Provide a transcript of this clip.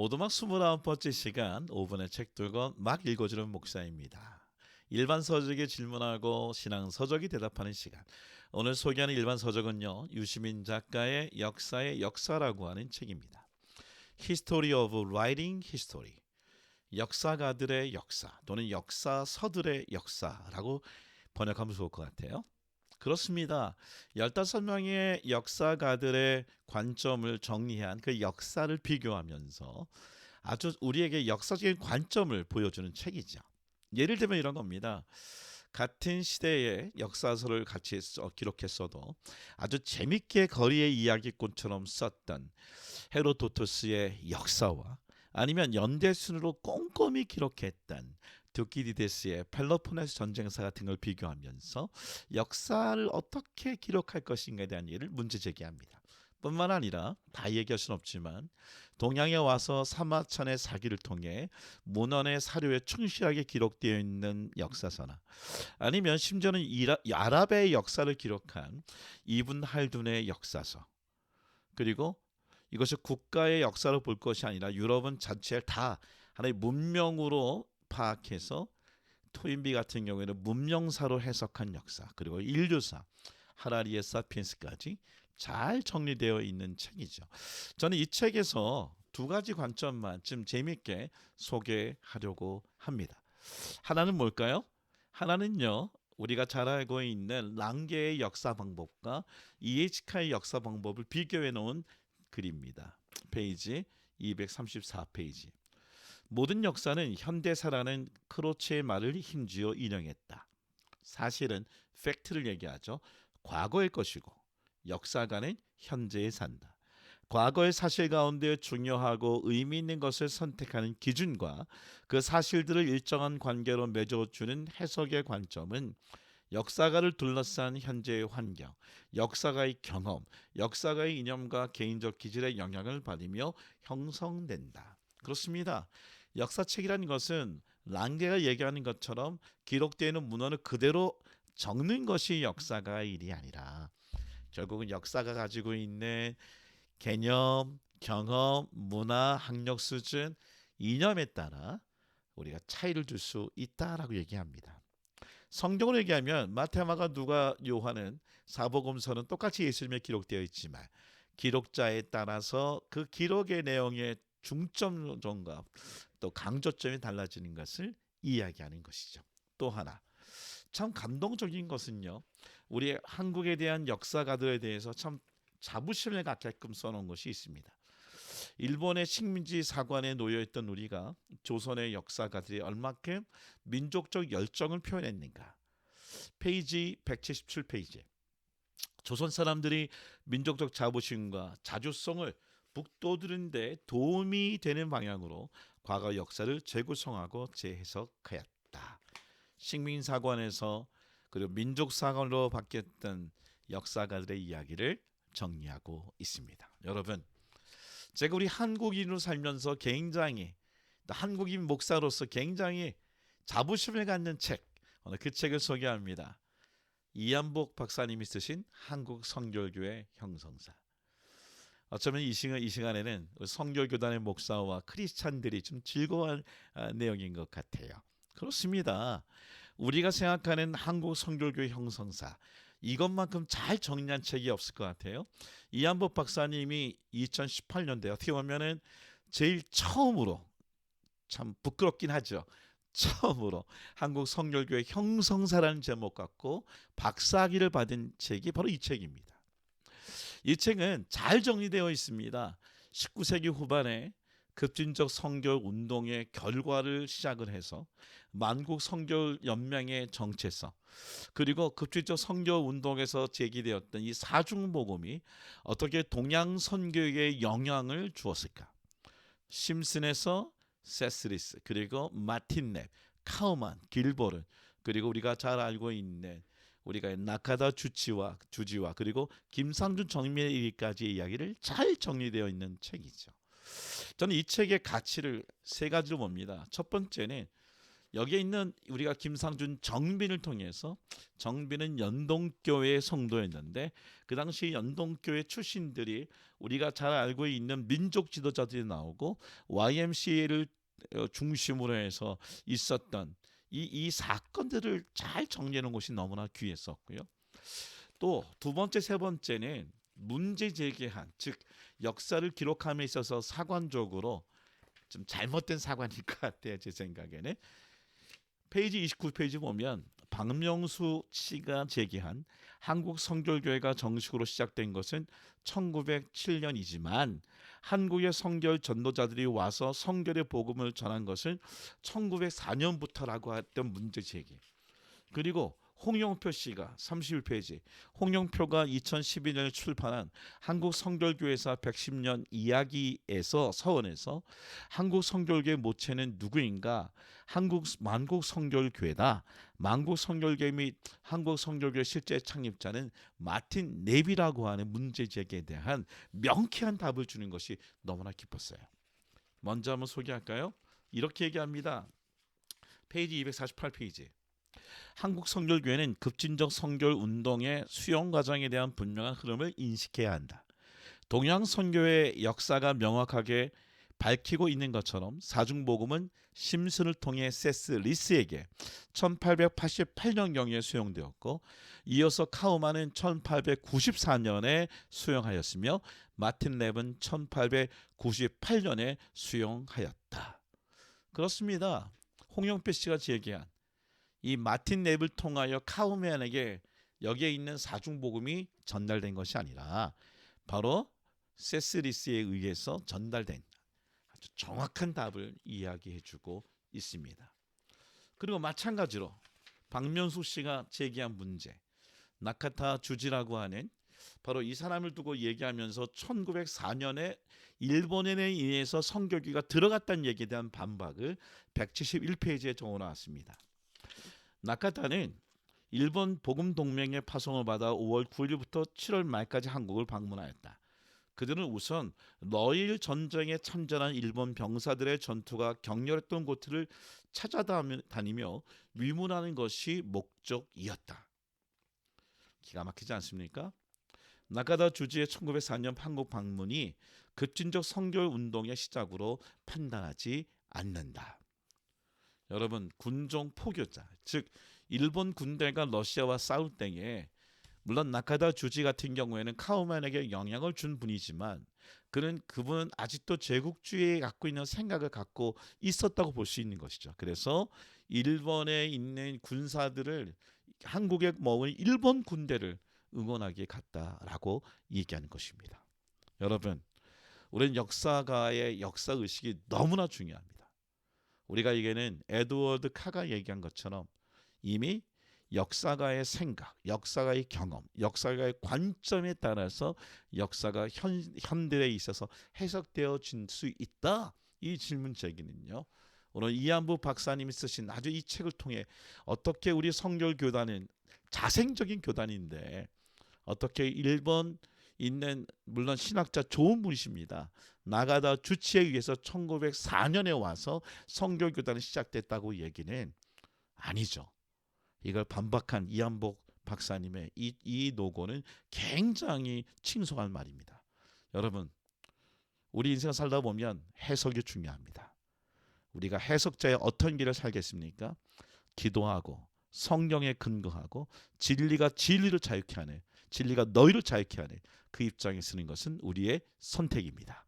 오두막 29번째 시간 5분의 책 들고 막 읽어주는 목사입니다. 일반 서적에 질문하고 신앙 서적이 대답하는 시간. 오늘 소개하는 일반 서적은요, 유시민 작가의 역사의 역사라고 하는 책입니다. History of Writing History. 역사가들의 역사 또는 역사서들의 역사라고 번역하면 좋을 것 같아요. 그렇습니다. 15명의 역사가들의 관점을 정리한 그 역사를 비교하면서 아주 우리에게 역사적인 관점을 보여주는 책이죠. 예를 들면 이런 겁니다. 같은 시대의 역사서를 같이 기록했어도 아주 재밌게 거리의 이야기꾼처럼 썼던 헤로도토스의 역사와 아니면 연대순으로 꼼꼼히 기록했던 두키디데스의 펠로폰네소 전쟁사 같은 걸 비교하면서 역사를 어떻게 기록할 것인가에 대한 일을 문제 제기합니다. 뿐만 아니라 다 얘기할 수는 없지만 동양에 와서 사마천의 사기를 통해 문헌의 사료에 충실하게 기록되어 있는 역사서나 아니면 심지어는 아랍의 역사를 기록한 이븐 할둔의 역사서, 그리고 이것을 국가의 역사로 볼 것이 아니라 유럽은 자체를 다 하나의 문명으로 파악해서 토인비 같은 경우에는 문명사로 해석한 역사, 그리고 인류사 하라리의 사피엔스까지 잘 정리되어 있는 책이죠. 저는 이 책에서 두 가지 관점만 좀 재미있게 소개하려고 합니다. 하나는 뭘까요? 하나는요, 우리가 잘 알고 있는 랑게의 역사 방법과 이에치카의 역사 방법을 비교해 놓은 글입니다. 페이지 234페이지. 모든 역사는 현대사라는 크로체의 말을 힘주어 인용했다. 사실은 팩트를 얘기하죠. 과거의 것이고 역사가는 현재에 산다. 과거의 사실 가운데 중요하고 의미 있는 것을 선택하는 기준과 그 사실들을 일정한 관계로 맺어주는 해석의 관점은 역사가를 둘러싼 현재의 환경, 역사가의 경험, 역사가의 이념과 개인적 기질의 영향을 받으며 형성된다. 그렇습니다. 역사책이라는 것은 랑게가 얘기하는 것처럼 기록되는 문헌을 그대로 적는 것이 역사가의 일이 아니라 결국은 역사가 가지고 있는 개념, 경험, 문화, 학력 수준, 이념에 따라 우리가 차이를 줄 수 있다라고 얘기합니다. 성경으로 얘기하면 마태, 마가, 누가, 요한은 사복음서는 똑같이 예수님에 기록되어 있지만 기록자에 따라서 그 기록의 내용의 중점과 또 강조점이 달라지는 것을 이야기하는 것이죠. 또 하나 참 감동적인 것은요, 우리 한국에 대한 역사가들에 대해서 참 자부심을 갖게끔 써놓은 것이 있습니다. 일본의 식민지 사관에 놓여있던 우리가 조선의 역사가들이 얼마큼 민족적 열정을 표현했는가. 페이지 177페이지. 조선 사람들이 민족적 자부심과 자주성을 북돋우는 데 도움이 되는 방향으로 과거 역사를 재구성하고 재해석하였다. 식민사관에서 그리고 민족사관으로 바뀌었던 역사가들의 이야기를 정리하고 있습니다. 여러분, 제가 우리 한국인으로 살면서 굉장히, 한국인 목사로서 굉장히 자부심을 갖는 책, 오늘 그 책을 소개합니다. 이한복 박사님이 쓰신 한국 성결교회 형성사. 어쩌면 이 시간에는 성결교단의 목사와 크리스찬들이 좀 즐거운 내용인 것 같아요. 그렇습니다. 우리가 생각하는 한국 성결교회 형성사, 이것만큼 잘 정리한 책이 없을 것 같아요. 이한복 박사님이 2018년도에 어떻게 보면은 제일 처음으로, 참 부끄럽긴 하죠, 처음으로 한국 성결교회 형성사라는 제목 갖고 박사학위를 받은 책이 바로 이 책입니다. 이 책은 잘 정리되어 있습니다. 19세기 후반에 급진적 성결 운동의 결과를 시작을 해서 만국 성결 연맹의 정체성, 그리고 급진적 성결 운동에서 제기되었던 이 사중복음이 어떻게 동양 선교에 영향을 주었을까. 심슨에서 세스리스, 그리고 마틴랩, 카우만, 길보른, 그리고 우리가 잘 알고 있는 우리가 나카다 주지와 그리고 김상준 정민의 일기까지의 이야기를 잘 정리되어 있는 책이죠. 저는 이 책의 가치를 세 가지로 봅니다. 첫 번째는 여기에 있는 우리가 김상준 정빈을 통해서, 정빈은 연동교회 성도였는데 그 당시 연동교회 출신들이 우리가 잘 알고 있는 민족 지도자들이 나오고 YMCA를 중심으로 해서 있었던 이 사건들을 잘 정리해 놓은 것이 너무나 귀했었고요. 또 두 번째, 세 번째는 문제 제기한, 즉 역사를 기록함에 있어서 사관적으로 좀 잘못된 사관일 것 같아요. 제 생각에는. 페이지 29페이지 보면 박명수 씨가 제기한 한국 성결교회가 정식으로 시작된 것은 1907년이지만 한국의 성결 전도자들이 와서 성결의 복음을 전한 것은 1904년부터라고 했던 문제 제기. 그리고 홍영표 씨가 31페이지, 홍영표가 2012년에 출판한 한국 성결교회사 110년 이야기에서 서원에서 한국 성결교회 모체는 누구인가? 한국 만국 성결교회다. 만국 성결교회 및 한국 성결교회 실제 창립자는 마틴 넵이라고 하는 문제 제기에 대한 명쾌한 답을 주는 것이 너무나 기뻤어요. 먼저 한번 소개할까요? 이렇게 얘기합니다. 페이지 248페이지. 한국 성결교회는 급진적 성결 운동의 수용 과정에 대한 분명한 흐름을 인식해야 한다. 동양 선교의 역사가 명확하게 밝히고 있는 것처럼 사중복음은 심슨을 통해 세스 리스에게 1888년경에 수용되었고 이어서 카우만은 1894년에 수용하였으며 마틴 랩은 1898년에 수용하였다. 그렇습니다. 홍영표 씨가 제기한 이 마틴 랩을 통하여 카우만에게 여기에 있는 사중복음이 전달된 것이 아니라 바로 세스리스에 의해서 전달된 아주 정확한 답을 이야기해주고 있습니다. 그리고 마찬가지로 박명수 씨가 제기한 문제, 나카타 주지라고 하는 바로 이 사람을 두고 얘기하면서 1904년에 일본인에 의해서 성교기가 들어갔다는 얘기에 대한 반박을 171페이지에 적어놨습니다. 나카타는 일본 복음 동맹의 파송을 받아 5월 9일부터 7월 말까지 한국을 방문하였다. 그들은 우선 러일 전쟁에 참전한 일본 병사들의 전투가 격렬했던 곳을 찾아다니며 위문하는 것이 목적이었다. 기가 막히지 않습니까? 나카타 주지의 1904년 한국 방문이 급진적 성결 운동의 시작으로 판단하지 않는다. 여러분, 군종 포교자, 즉 일본 군대가 러시아와 싸울 때에 물론 나카다 주지 같은 경우에는 카우만에게 영향을 준 분이지만 그분은 아직도 제국주의에 갖고 있는 생각을 갖고 있었다고 볼 수 있는 것이죠. 그래서 일본에 있는 군사들을 한국에 머문 일본 군대를 응원하기에 갔다라고 얘기하는 것입니다. 여러분, 우리는 역사가의 역사의식이 너무나 중요합니다. 우리가 이게는 에드워드 카가 얘기한 것처럼 이미 역사가의 생각, 역사가의 경험, 역사가의 관점에 따라서 역사가 현대에 있어서 해석되어질 수 있다. 이 질문 제기는요. 오늘 이한부 박사님이 쓰신 아주 이 책을 통해 어떻게 우리 성결교단은 자생적인 교단인데 어떻게 일본 있는 물론 신학자 좋은 분이십니다. 나가다 주치에 의해서 1904년에 와서 성결교단이 시작됐다고 얘기는 아니죠. 이걸 반박한 이한복 박사님의 이 노고는 굉장히 칭송할 말입니다. 여러분, 우리 인생 살다 보면 해석이 중요합니다. 우리가 해석자의 어떤 길을 살겠습니까? 기도하고 성경에 근거하고 진리가 진리를 자유케 하네, 진리가 너희를 자유케 하네, 그 입장에 서는 것은 우리의 선택입니다.